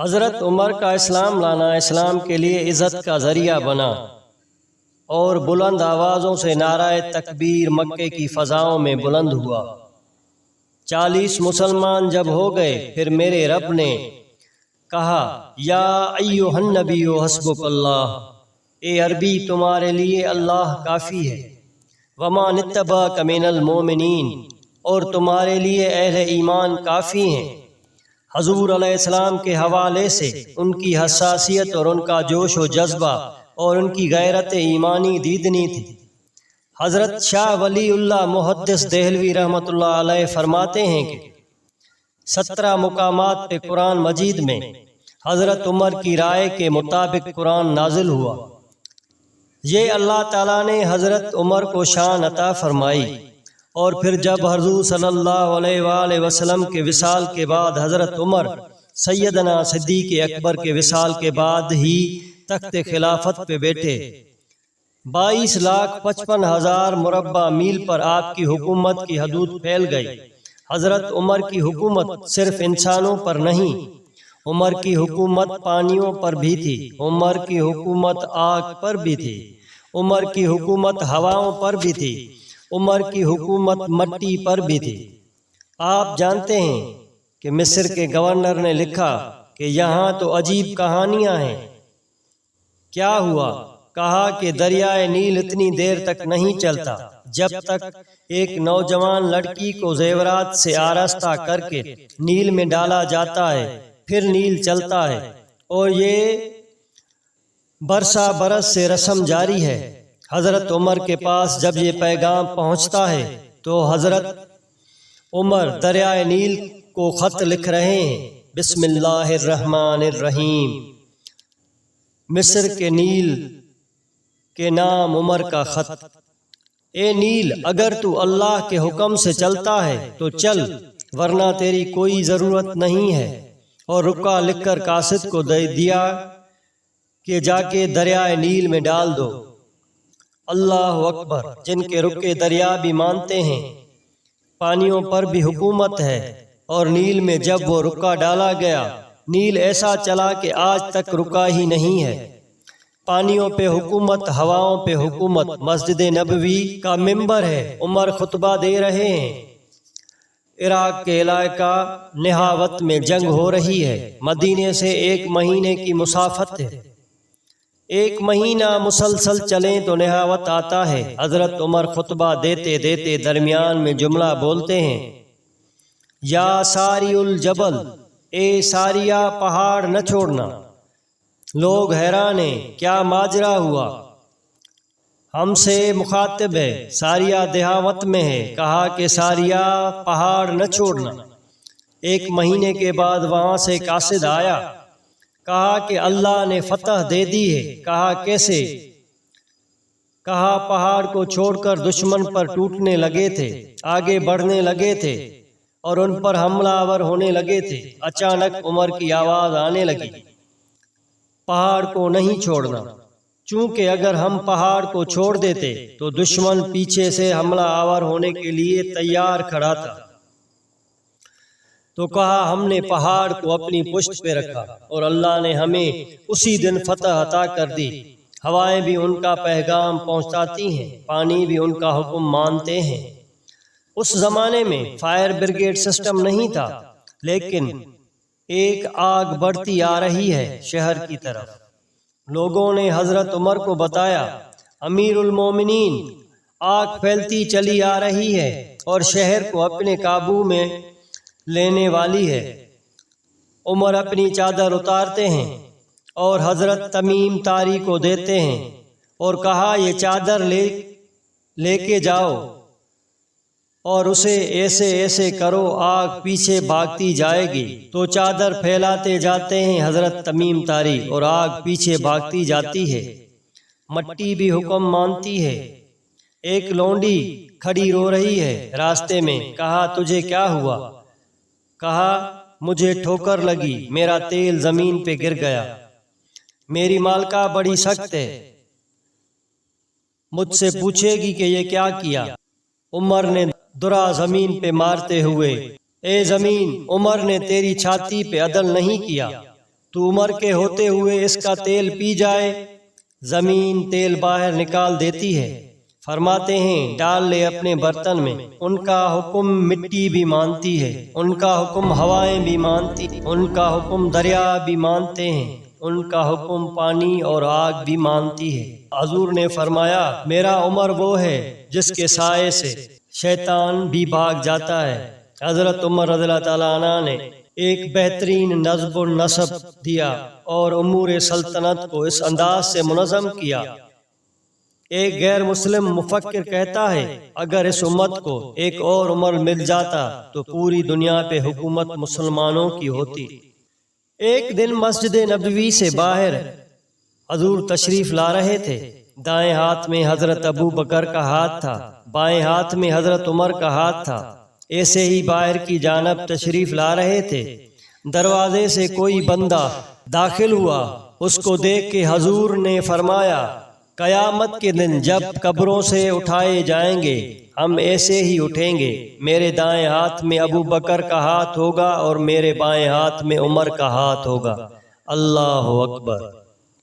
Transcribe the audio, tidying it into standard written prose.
حضرت عمر کا اسلام لانا اسلام کے لیے عزت کا ذریعہ بنا اور بلند آوازوں سے نعرہ تکبیر مکے کی فضاؤں میں بلند ہوا۔ 40 مسلمان جب ہو گئے پھر میرے رب نے کہا یا ایھا النبی حسبک اللہ، اے عربی تمہارے لیے اللہ کافی ہے، ومن اتبعک من المؤمنین، اور تمہارے لیے اہل ایمان کافی ہیں۔ حضور علیہ السلام کے حوالے سے ان کی حساسیت اور ان کا جوش و جذبہ اور ان کی غیرت ایمانی دیدنی تھی۔ حضرت شاہ ولی اللہ محدث دہلوی رحمۃ اللہ علیہ فرماتے ہیں کہ 17 مقامات پہ قرآن مجید میں حضرت عمر کی رائے کے مطابق قرآن نازل ہوا۔ یہ اللہ تعالیٰ نے حضرت عمر کو شان عطا فرمائی، اور پھر جب حضور صلی اللہ علیہ وآلہ وسلم کے وصال کے بعد حضرت عمر سیدنا صدیق اکبر کے وصال کے بعد ہی تخت خلافت پہ بیٹھے، 22,55,000 مربع میل پر آپ کی حکومت کی حدود پھیل گئی۔ حضرت عمر کی حکومت صرف انسانوں پر نہیں، عمر کی حکومت پانیوں پر بھی تھی، عمر کی حکومت آگ پر بھی تھی، عمر کی حکومت ہواؤں پر بھی تھی، عمر کی حکومت مٹی پر بھی تھی۔ آپ جانتے ہیں کہ مصر کے گورنر نے لکھا کہ یہاں تو عجیب کہانیاں ہیں۔ کیا ہوا؟ کہا کہ دریائے نیل اتنی دیر تک نہیں چلتا جب تک ایک نوجوان لڑکی کو زیورات سے آراستہ کر کے نیل میں ڈالا جاتا ہے، پھر نیل چلتا ہے، اور یہ برسا برس سے رسم جاری ہے۔ حضرت عمر کے پاس جب یہ پیغام پہنچتا ہے تو حضرت عمر دریائے نیل کو خط لکھ رہے ہیں، بسم اللہ الرحمن الرحیم، مصر کے نیل کے نام عمر کا خط۔ اے نیل، اگر تو اللہ کے حکم سے چلتا ہے تو چل، ورنہ تیری کوئی ضرورت نہیں ہے۔ اور رکا لکھ کر قاصد کو دے دیا کہ جا کے دریائے نیل میں ڈال دو۔ اللہ اکبر! جن کے رکے دریا بھی مانتے ہیں، پانیوں پر بھی حکومت ہے، اور نیل میں جب وہ رکا ڈالا گیا، نیل ایسا چلا کہ آج تک رکا ہی نہیں ہے۔ پانیوں پہ حکومت، ہواؤں پہ حکومت، مسجد نبوی کا منبر ہے، عمر خطبہ دے رہے ہیں۔ عراق کے علاقہ نہاوت میں جنگ ہو رہی ہے، مدینے سے 1 مہینے کی مسافت ہے۔ 1 مہینہ مسلسل چلیں تو نہاوت آتا ہے۔ حضرت عمر خطبہ دیتے دیتے درمیان میں جملہ بولتے ہیں، یا ساری الجبل، اے ساریہ پہاڑ نہ چھوڑنا۔ لوگ حیران ہیں، کیا ماجرا ہوا؟ ہم سے مخاطب ہے، ساریہ دہاوت میں ہے، کہا کہ ساریہ پہاڑ نہ چھوڑنا۔ 1 مہینے کے بعد وہاں سے قاصد آیا، کہا کہ اللہ نے فتح دے دی ہے۔ کہا کیسے؟ کہا پہاڑ کو چھوڑ کر دشمن پر ٹوٹنے لگے تھے، آگے بڑھنے لگے تھے اور ان پر حملہ آور ہونے لگے تھے۔ اچانک عمر کی آواز آنے لگی، پہاڑ کو نہیں چھوڑنا، چونکہ اگر ہم پہاڑ کو چھوڑ دیتے تو دشمن پیچھے سے حملہ آور ہونے کے لیے تیار کھڑا تھا۔ تو کہا ہم نے پہاڑ کو اپنی پشت پہ رکھا اور اللہ نے ہمیں اسی دن فتح عطا کر دی۔ ہوائیں بھی ان کا پیغام پہنچاتی ہیں، پانی بھی ان کا حکم مانتے ہیں۔ اس زمانے میں فائر بریگیڈ سسٹم نہیں تھا، لیکن ایک آگ بڑھتی آ رہی ہے شہر کی طرف۔ لوگوں نے حضرت عمر کو بتایا، امیر المومنین، آگ پھیلتی چلی آ رہی ہے اور شہر کو اپنے قابو میں لینے والی ہے۔ عمر اپنی چادر اتارتے ہیں اور حضرت تمیم طاری کو دیتے ہیں اور کہا یہ چادر لے کے جاؤ اور اسے ایسے ایسے کرو، آگ پیچھے بھاگتی جائے گی۔ تو چادر پھیلاتے جاتے ہیں حضرت تمیم طاری اور آگ پیچھے بھاگتی جاتی ہے۔ مٹی بھی حکم مانتی ہے۔ ایک لونڈی کھڑی رو رہی ہے راستے میں، کہا تجھے کیا ہوا؟ کہا مجھے ٹھوکر لگی، میرا تیل زمین پہ گر گیا، میری مالکہ بڑی سخت ہے، مجھ سے پوچھے گی کہ یہ کیا کیا۔ عمر نے درا زمین پہ مارتے ہوئے، اے زمین، عمر نے تیری چھاتی پہ عدل نہیں کیا، تو عمر کے ہوتے ہوئے اس کا تیل پی جائے۔ زمین تیل باہر نکال دیتی ہے، فرماتے ہیں ڈال لے اپنے برتن میں۔ ان کا حکم مٹی بھی مانتی ہے، ان کا حکم ہوائیں بھی مانتی، ان کا حکم دریا بھی مانتے ہیں، ان کا حکم پانی اور آگ بھی مانتی ہے۔ حضور نے فرمایا میرا عمر وہ ہے جس کے سائے سے شیطان بھی بھاگ جاتا ہے۔ حضرت عمر رضی اللہ تعالیٰ عنہ نے ایک بہترین نظم و نسب دیا اور امور سلطنت کو اس انداز سے منظم کیا۔ ایک غیر مسلم مفکر کہتا ہے اگر اس امت کو ایک اور عمر مل جاتا تو پوری دنیا پہ حکومت مسلمانوں کی ہوتی۔ ایک دن مسجد نبوی سے باہر حضور تشریف لا رہے تھے۔ دائیں ہاتھ میں حضرت ابو بکر کا ہاتھ تھا، بائیں ہاتھ میں حضرت عمر کا ہاتھ تھا۔ ایسے ہی باہر کی جانب تشریف لا رہے تھے، دروازے سے کوئی بندہ داخل ہوا۔ اس کو دیکھ کے حضور نے فرمایا قیامت کے دن جب قبروں سے اٹھائے جائیں گے ہم ایسے ہی اٹھیں گے۔ میرے دائیں ہاتھ میں ابو بکر کا ہاتھ ہوگا اور میرے بائیں ہاتھ میں عمر کا ہاتھ ہوگا۔ اللہ اکبر۔